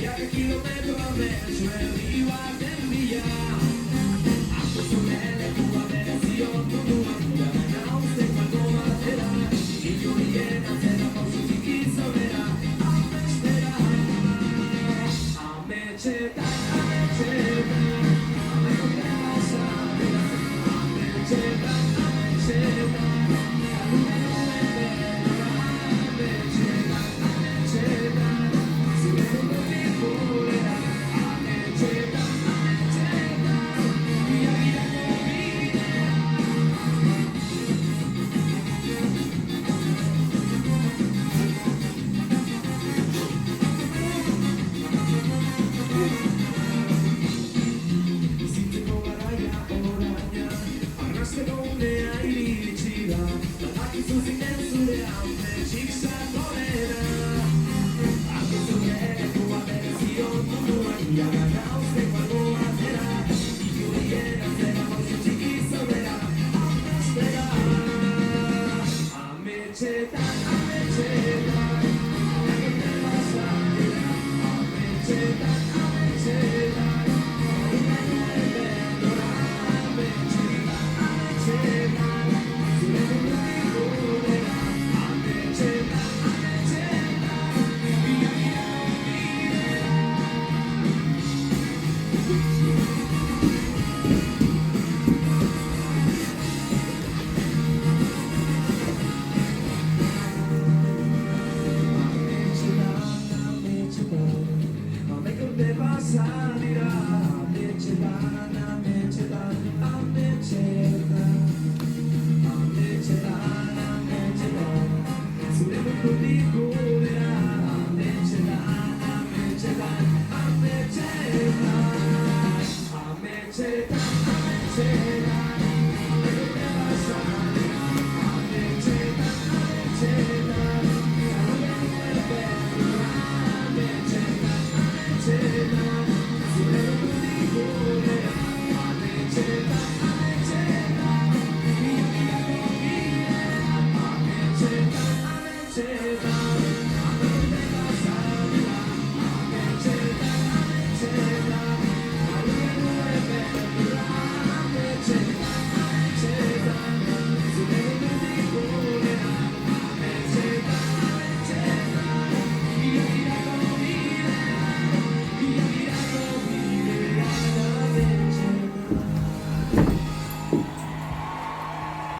migliaia di chilometri a verso el río de envía. A tu sonela, tu versión, tu nueva, não sei quando baterá. E eu ia nascer a pausa de que soberá. A mecheta, a mecheta, a mecheta, a mecheta, a mecheta. Comigo